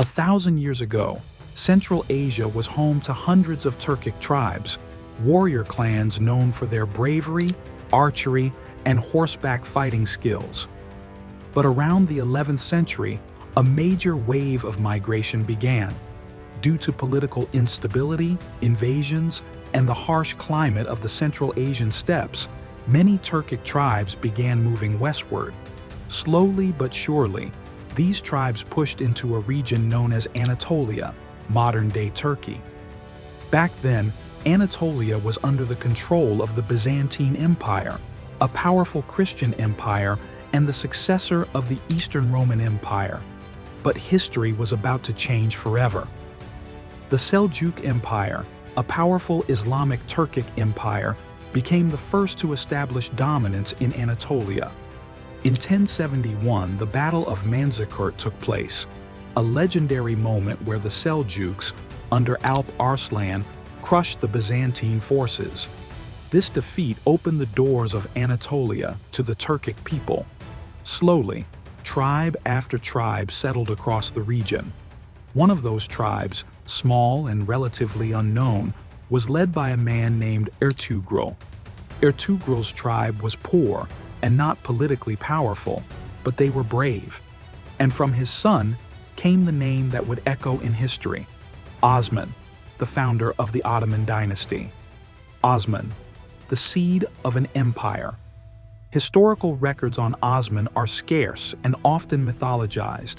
1,000 years ago, Central Asia was home to hundreds of Turkic tribes, warrior clans known for their bravery, archery, and horseback fighting skills. But around the 11th century, a major wave of migration began. Due to political instability, invasions, and the harsh climate of the Central Asian steppes, many Turkic tribes began moving westward. Slowly but surely, these tribes pushed into a region known as Anatolia, modern-day Turkey. Back then, Anatolia was under the control of the Byzantine Empire, a powerful Christian empire and the successor of the Eastern Roman Empire. But history was about to change forever. The Seljuk Empire, a powerful Islamic Turkic empire, became the first to establish dominance in Anatolia. In 1071, the Battle of Manzikert took place, a legendary moment where the Seljuks, under Alp Arslan, crushed the Byzantine forces. This defeat opened the doors of Anatolia to the Turkic people. Slowly, tribe after tribe settled across the region. One of those tribes, small and relatively unknown, was led by a man named Ertugrul. Ertugrul's tribe was poor and not politically powerful, but they were brave. And from his son came the name that would echo in history, Osman, the founder of the Ottoman dynasty. Osman, the seed of an empire. Historical records on Osman are scarce and often mythologized,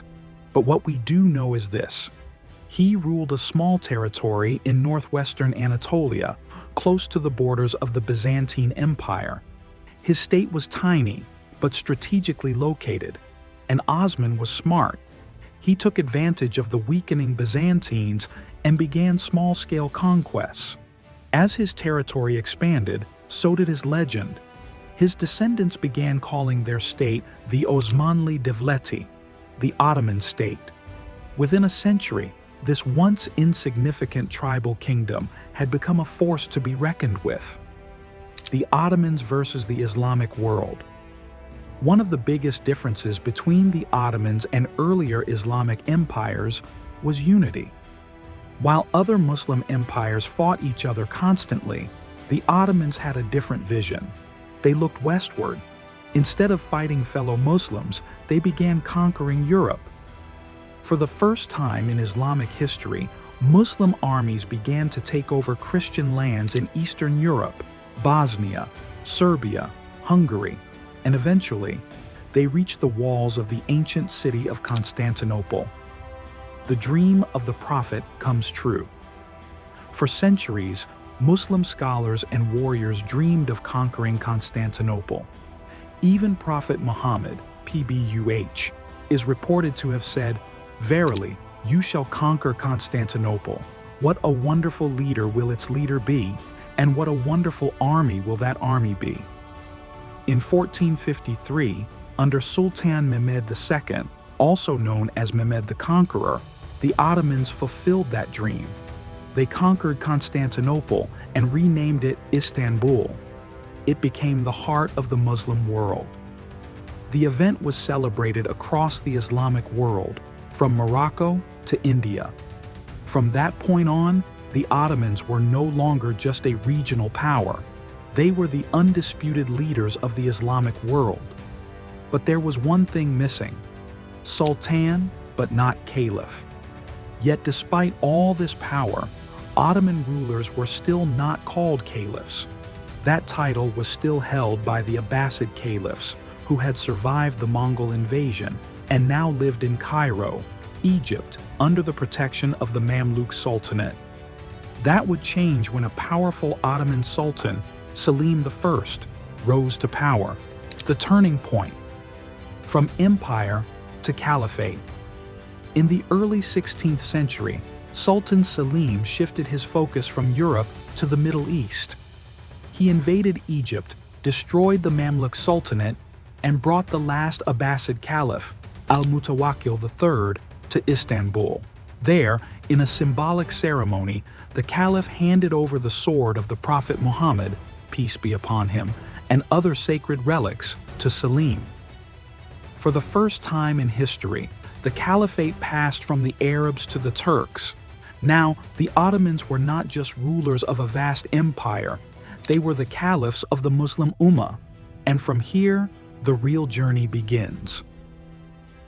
but what we do know is this. He ruled a small territory in northwestern Anatolia, close to the borders of the Byzantine Empire. His state was tiny, but strategically located, and Osman was smart. He took advantage of the weakening Byzantines and began small-scale conquests. As his territory expanded, so did his legend. His descendants began calling their state the Osmanli Devleti, the Ottoman state. Within a century, this once insignificant tribal kingdom had become a force to be reckoned with. The Ottomans versus the Islamic world. One of the biggest differences between the Ottomans and earlier Islamic empires was unity. While other Muslim empires fought each other constantly, the Ottomans had a different vision. They looked westward. Instead of fighting fellow Muslims, they began conquering Europe. For the first time in Islamic history, Muslim armies began to take over Christian lands in Eastern Europe, Bosnia, Serbia, Hungary, and eventually, they reached the walls of the ancient city of Constantinople. The dream of the Prophet comes true. For centuries, Muslim scholars and warriors dreamed of conquering Constantinople. Even Prophet Muhammad, PBUH, is reported to have said, "Verily, you shall conquer Constantinople. What a wonderful leader will its leader be, and what a wonderful army will that army be." In 1453, under Sultan Mehmed II, also known as Mehmed the Conqueror, the Ottomans fulfilled that dream. They conquered Constantinople and renamed it Istanbul. It became the heart of the Muslim world. The event was celebrated across the Islamic world, from Morocco to India. From that point on, the Ottomans were no longer just a regional power. They were the undisputed leaders of the Islamic world. But there was one thing missing: Sultan, but not Caliph. Yet despite all this power, Ottoman rulers were still not called caliphs. That title was still held by the Abbasid caliphs, who had survived the Mongol invasion and now lived in Cairo, Egypt, under the protection of the Mamluk Sultanate. That would change when a powerful Ottoman Sultan, Selim I, rose to power, the turning point. From empire to caliphate. In the early 16th century, Sultan Selim shifted his focus from Europe to the Middle East. He invaded Egypt, destroyed the Mamluk Sultanate, and brought the last Abbasid Caliph, Al-Mutawakkil III, to Istanbul. There, in a symbolic ceremony, the Caliph handed over the sword of the Prophet Muhammad, peace be upon him, and other sacred relics to Selim. For the first time in history, The caliphate passed from the Arabs to the Turks. Now, the Ottomans were not just rulers of a vast empire, they were the caliphs of the Muslim Ummah. And from here, the real journey begins.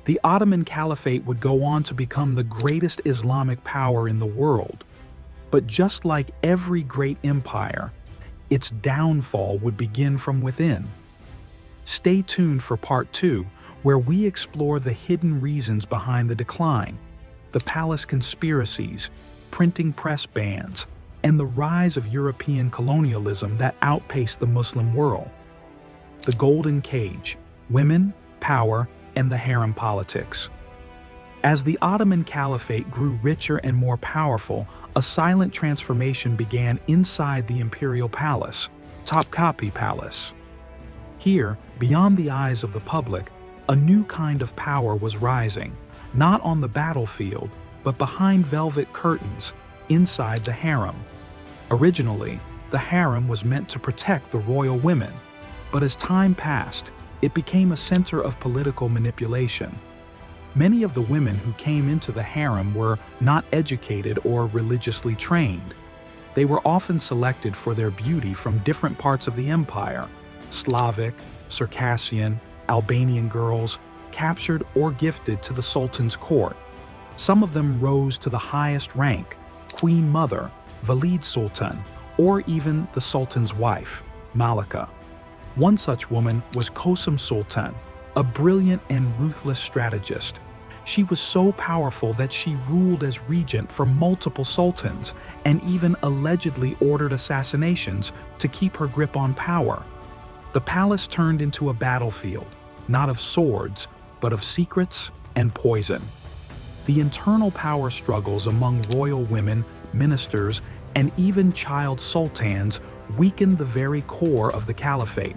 The Ottoman Caliphate would go on to become the greatest Islamic power in the world. But just like every great empire, its downfall would begin from within. Stay tuned for part 2, where we explore the hidden reasons behind the decline, the palace conspiracies, printing press bans, and the rise of European colonialism that outpaced the Muslim world. The Golden Cage, women, power, and the harem politics. As the Ottoman Caliphate grew richer and more powerful, a silent transformation began inside the imperial palace, Topkapi Palace. Here, beyond the eyes of the public, a new kind of power was rising, not on the battlefield, but behind velvet curtains, inside the harem. Originally, the harem was meant to protect the royal women, but as time passed, it became a center of political manipulation. Many of the women who came into the harem were not educated or religiously trained. They were often selected for their beauty from different parts of the empire: Slavic, Circassian, Albanian girls, captured or gifted to the Sultan's court. Some of them rose to the highest rank, Queen Mother, Valid Sultan, or even the Sultan's wife, Malika. One such woman was Kosum Sultan, a brilliant and ruthless strategist. She was so powerful that she ruled as regent for multiple sultans and even allegedly ordered assassinations to keep her grip on power. The palace turned into a battlefield, not of swords, but of secrets and poison. The internal power struggles among royal women, ministers, and even child sultans weakened the very core of the caliphate.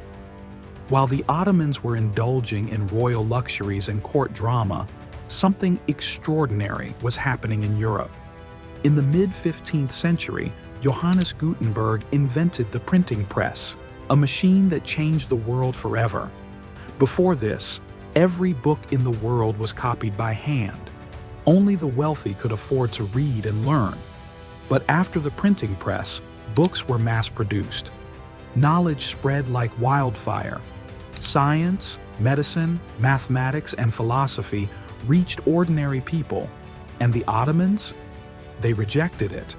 While the Ottomans were indulging in royal luxuries and court drama, something extraordinary was happening in Europe. In the mid-15th century, Johannes Gutenberg invented the printing press, a machine that changed the world forever. Before this, every book in the world was copied by hand. Only the wealthy could afford to read and learn. But after the printing press, books were mass-produced. Knowledge spread like wildfire. Science, medicine, mathematics, and philosophy reached ordinary people, and the Ottomans? They rejected it.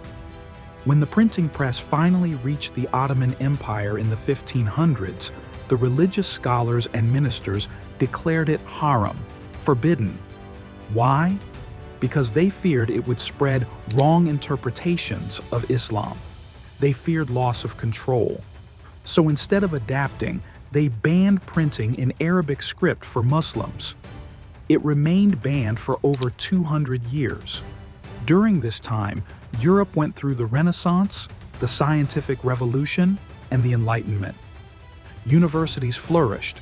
When the printing press finally reached the Ottoman Empire in the 1500s, the religious scholars and ministers declared it haram, forbidden. Why? Because they feared it would spread wrong interpretations of Islam. They feared loss of control. So instead of adapting, they banned printing in Arabic script for Muslims. It remained banned for over 200 years. During this time, Europe went through the Renaissance, the Scientific Revolution, and the Enlightenment. Universities flourished,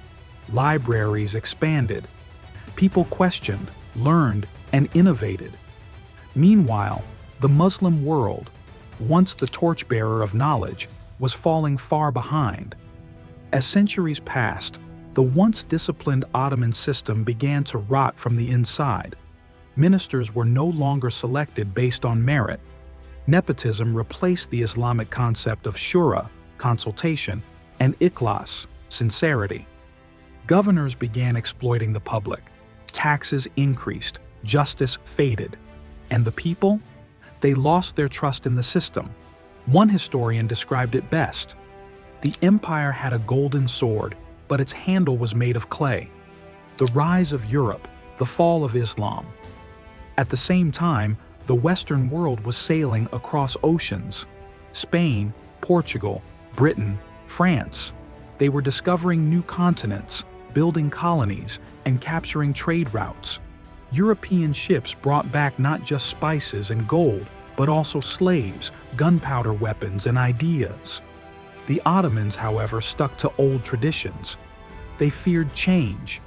libraries expanded, people questioned, learned, and innovated. Meanwhile, the Muslim world, once the torchbearer of knowledge, was falling far behind. As centuries passed, the once disciplined Ottoman system began to rot from the inside. Ministers were no longer selected based on merit. Nepotism replaced the Islamic concept of shura, consultation, and ikhlas, sincerity. Governors began exploiting the public. Taxes increased, justice faded. And the people? They lost their trust in the system. One historian described it best. The empire had a golden sword, but its handle was made of clay. The rise of Europe, the fall of Islam. At the same time, the Western world was sailing across oceans. Spain, Portugal, Britain, France. They were discovering new continents, building colonies, and capturing trade routes. European ships brought back not just spices and gold, but also slaves, gunpowder weapons, and ideas. The Ottomans, however, stuck to old traditions. They feared change.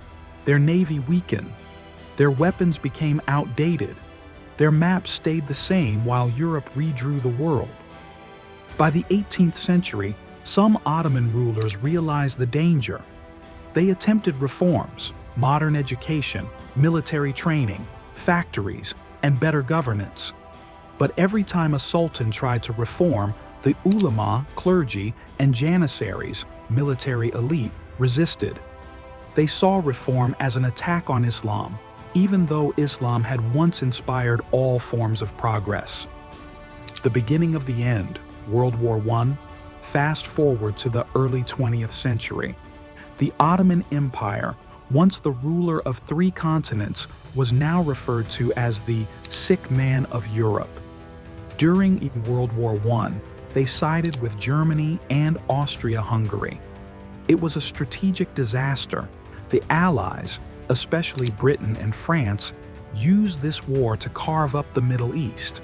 Their navy weakened. Their weapons became outdated. Their maps stayed the same while Europe redrew the world. By the 18th century, some Ottoman rulers realized the danger. They attempted reforms, modern education, military training, factories, and better governance. But every time a sultan tried to reform, the ulama, clergy, and janissaries, military elite, resisted. They saw reform as an attack on Islam, even though Islam had once inspired all forms of progress. The beginning of the end, World War I, fast forward to the early 20th century. The Ottoman Empire, once the ruler of 3 continents, was now referred to as the sick man of Europe. During World War I, they sided with Germany and Austria-Hungary. It was a strategic disaster. The Allies, especially Britain and France, used this war to carve up the Middle East.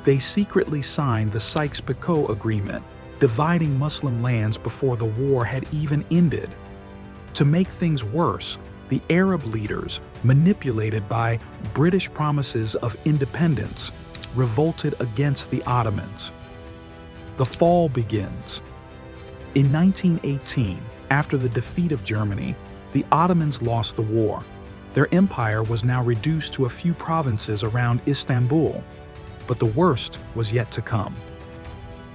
They secretly signed the Sykes-Picot Agreement, dividing Muslim lands before the war had even ended. To make things worse, the Arab leaders, manipulated by British promises of independence, revolted against the Ottomans. The fall begins. In 1918, after the defeat of Germany, the Ottomans lost the war. Their empire was now reduced to a few provinces around Istanbul, but the worst was yet to come.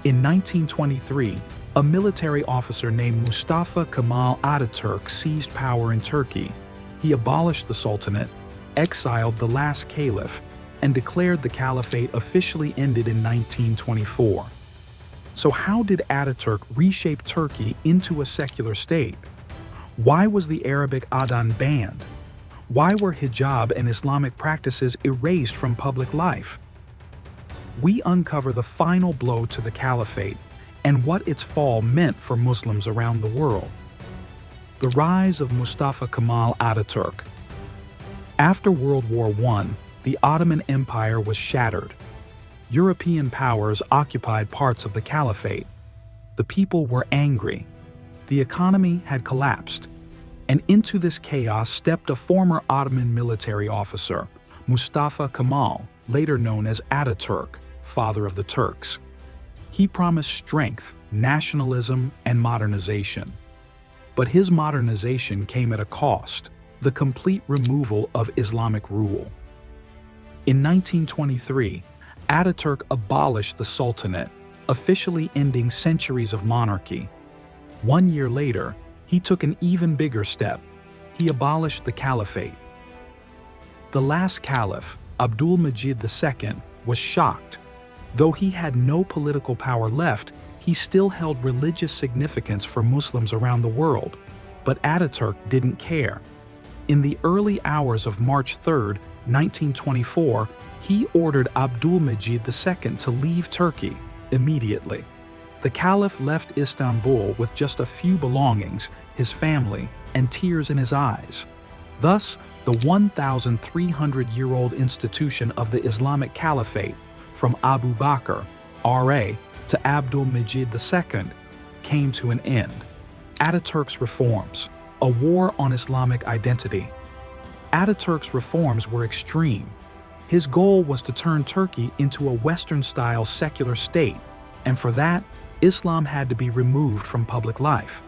In 1923, a military officer named Mustafa Kemal Ataturk seized power in Turkey. He abolished the Sultanate, exiled the last Caliph, and declared the Caliphate officially ended in 1924. So how did Ataturk reshape Turkey into a secular state? Why was the Arabic Adhan banned? Why were hijab and Islamic practices erased from public life? We uncover the final blow to the Caliphate and what its fall meant for Muslims around the world. The rise of Mustafa Kemal Ataturk. After World War I, the Ottoman Empire was shattered. European powers occupied parts of the Caliphate. The people were angry. The economy had collapsed. And into this chaos stepped a former Ottoman military officer, Mustafa Kemal, later known as Ataturk, father of the Turks. He promised strength, nationalism, and modernization. But his modernization came at a cost: the complete removal of Islamic rule. In 1923, Ataturk abolished the Sultanate, officially ending centuries of monarchy. 1 year later, he took an even bigger step. He abolished the Caliphate. The last Caliph, Abdul-Majid II, was shocked. Though he had no political power left, he still held religious significance for Muslims around the world. But Ataturk didn't care. In the early hours of March 3, 1924, he ordered Abdul-Majid II to leave Turkey immediately. The Caliph left Istanbul with just a few belongings, his family, and tears in his eyes. Thus, the 1,300-year-old institution of the Islamic Caliphate, from Abu Bakr, R.A., to Abdul-Majid II, came to an end. Ataturk's reforms, a war on Islamic identity. Ataturk's reforms were extreme. His goal was to turn Turkey into a Western-style secular state, and for that, Islam had to be removed from public life.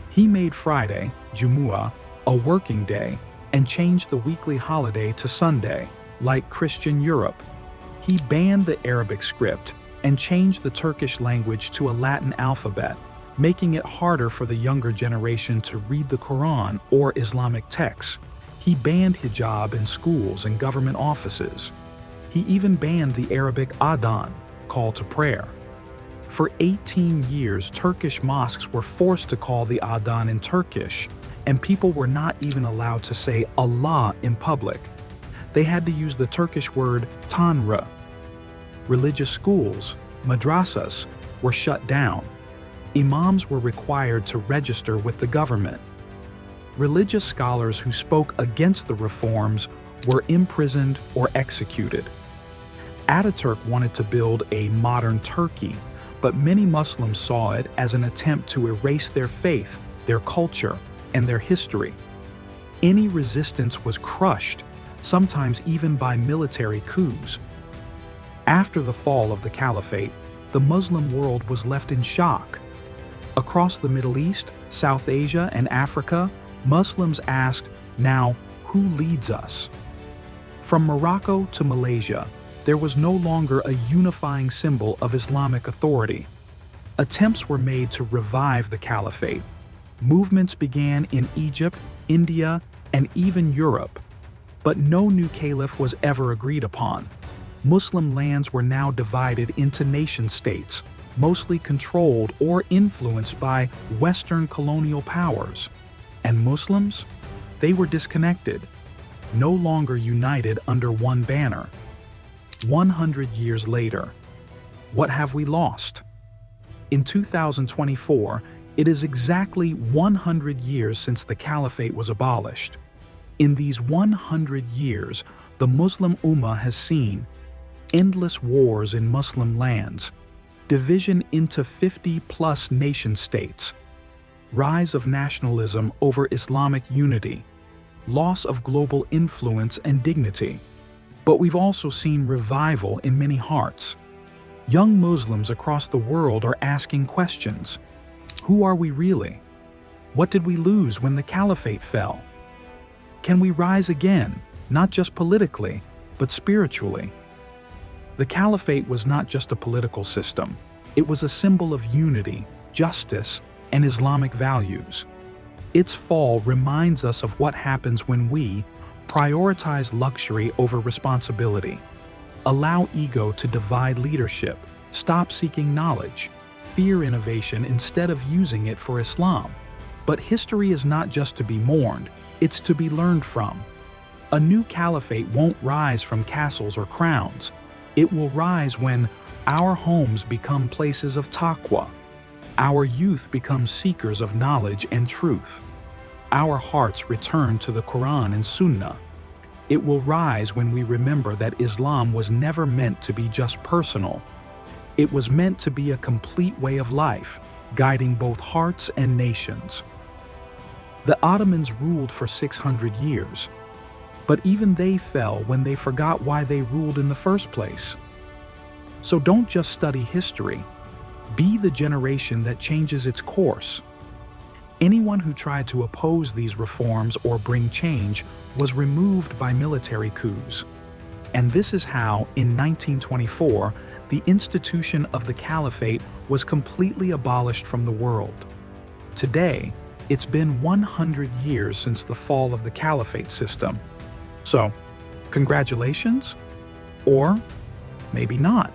He made Friday, Jumu'ah, a working day, and changed the weekly holiday to Sunday, like Christian Europe. He banned the Arabic script and changed the Turkish language to a Latin alphabet, making it harder for the younger generation to read the Quran or Islamic texts. He banned hijab in schools and government offices. He even banned the Arabic adhan, call to prayer. For 18 years, Turkish mosques were forced to call the adhan in Turkish, and people were not even allowed to say Allah in public. They had to use the Turkish word Tanrı. Religious schools, madrasas, were shut down. Imams were required to register with the government. Religious scholars who spoke against the reforms were imprisoned or executed. Ataturk wanted to build a modern Turkey, but many Muslims saw it as an attempt to erase their faith, their culture, and their history. Any resistance was crushed, sometimes even by military coups. After the fall of the Caliphate, the Muslim world was left in shock. Across the Middle East, South Asia, and Africa, Muslims asked, "Now, who leads us?" From Morocco to Malaysia, there was no longer a unifying symbol of Islamic authority. Attempts were made to revive the caliphate. Movements began in Egypt, India, and even Europe. But no new caliph was ever agreed upon. Muslim lands were now divided into nation-states, mostly controlled or influenced by Western colonial powers. And Muslims? They were disconnected, no longer united under one banner. 100 years later, what have we lost? In 2024, it is exactly 100 years since the caliphate was abolished. In these 100 years, the Muslim Ummah has seen endless wars in Muslim lands, division into 50-plus nation-states, rise of nationalism over Islamic unity, loss of global influence and dignity. But we've also seen revival in many hearts. Young Muslims across the world are asking questions. Who are we really? What did we lose when the caliphate fell? Can we rise again, not just politically, but spiritually? The caliphate was not just a political system. It was a symbol of unity, justice, and Islamic values. Its fall reminds us of what happens when we prioritize luxury over responsibility, allow ego to divide leadership, stop seeking knowledge, fear innovation instead of using it for Islam. But history is not just to be mourned, it's to be learned from. A new caliphate won't rise from castles or crowns. It will rise when our homes become places of taqwa, our youth becomes seekers of knowledge and truth, our hearts return to the Quran and Sunnah. It will rise when we remember that Islam was never meant to be just personal. It was meant to be a complete way of life, guiding both hearts and nations. The Ottomans ruled for 600 years, but even they fell when they forgot why they ruled in the first place. So don't just study history, be the generation that changes its course. Anyone who tried to oppose these reforms or bring change was removed by military coups. And this is how, in 1924, the institution of the caliphate was completely abolished from the world. Today, it's been 100 years since the fall of the caliphate system. So, congratulations? Or maybe not.